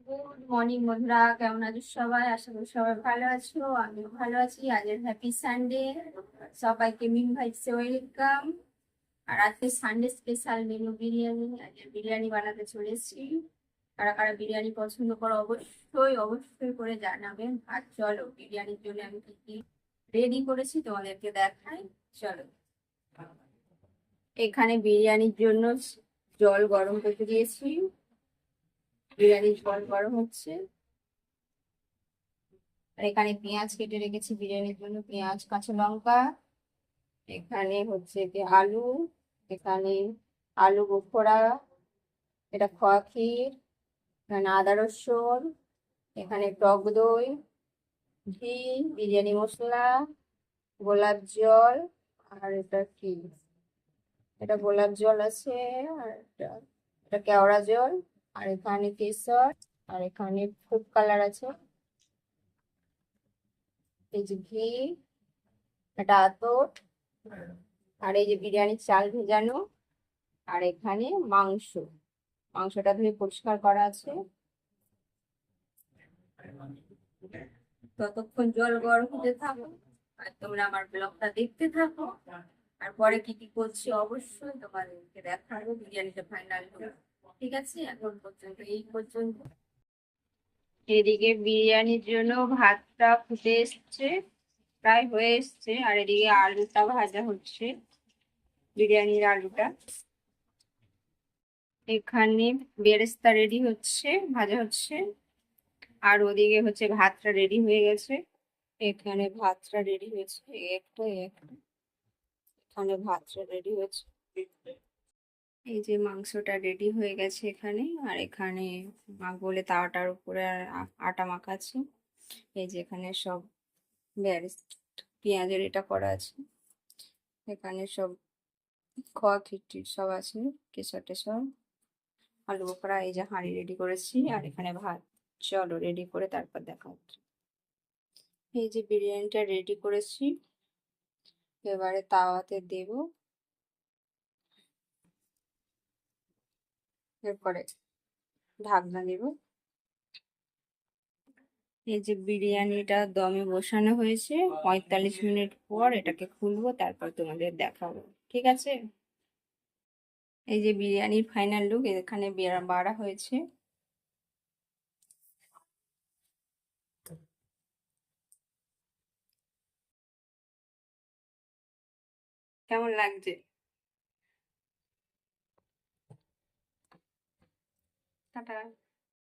Good morning বন্ধুরা, কেমন আছো সবাই? আশা করি সবাই ভালো আছো, আমিও ভালো আছি। আজের হ্যাপি সানডে, সবাইকে মিম ভাইসে ওয়েলকাম। আর আজকে সানডে স্পেশাল মেনু বিরিয়ানি। আজকে বিরিয়ানি বানাতে চলেছি। কারা কারা বিরিয়ানি পছন্দ করো অবশ্যই অবশ্যই করে জানাবেন। আর চলো বিরিয়ানির জন্য আমি কি কি রেডি করেছি তোমাদেরকে দেখাই। চলো, এখানে বিরিয়ানির জন্য জল গরম করতে দিয়েছি। বিরিয়ানির জল গরম হচ্ছে। আর এখানে পেঁয়াজ কেটে রেখেছি বিরিয়ানির জন্য, পেঁয়াজ কাঁচা লঙ্কা। এখানে হচ্ছে কি আলু, এখানে আলু বোখরা, এটা খোয়া ক্ষীর, এখানে আদা রসুন, এখানে টক দই, ঘি, বিরিয়ানি মশলা, গোলাপ জল। আর এটা কি, এটা গোলাপ জল আছে। আর এটা কেওড়া জল। আর এখানে কেশর। আর এখানে ফুড কালার আছে। এই যে ঘি, এটা আতর। আর এই যে বিরিয়ানির চাল ভেজানো। আর এখানে মাংস, মাংসটা ধুয়ে পরিষ্কার করা আছে। ততক্ষণ জল গরম হতে থাকো আর তোমরা আমার ব্লগটা দেখতে থাকো। আর পরে কি কি করছি অবশ্যই তোমাদেরকে দেখাবো বিরিয়ানিটা ফাইনাল হবে। ঠিক আছে, এখন পর্যন্ত এই পর্যন্ত। এদিকে বিরিয়ানির জন্য ভাতটা ফুটে এসছে, প্রায় হয়ে এসছে। আর এদিকে আলুটা ভাজা হচ্ছে, বিরিয়ানির আলুটা। এখানে বেরেস্তা রেডি হচ্ছে, ভাজা হচ্ছে। আর ওদিকে হচ্ছে ভাতটা রেডি হয়ে গেছে। এখানে ভাতটা রেডি হয়েছে, একটা একটা এখানে ভাতটা রেডি হয়েছে। এই যে মাংসটা রেডি হয়ে গেছে এখানে। আর এখানে বলে তাওয়াটার উপরে আর আটা মাখাচ্ছি। এই যে এখানে সব পেঁয়াজের এটা করা আছে। এখানে সব খোয়া খিচুড়ি সব আছে, কেশর টেশর, আলু বোখরা। এই যে হাঁড়ি রেডি করেছি, আর এখানে ভাত। চলো রেডি করে তারপর দেখা হচ্ছে। এই যে বিরিয়ানিটা রেডি করেছি, এবারে তাওয়াতে দেব। এরপরে ঢাকনা দেব। এই যে বিরিয়ানিটা দমে বসানো হয়েছে, 45 মিনিট পর এটাকে খুলবো, তারপর তোমাদের দেখাবো। ঠিক আছে, এই যে বিরিয়ানির ফাইনাল লুক এখানে বাড়া হয়েছে। কেমন লাগছে? টাটা।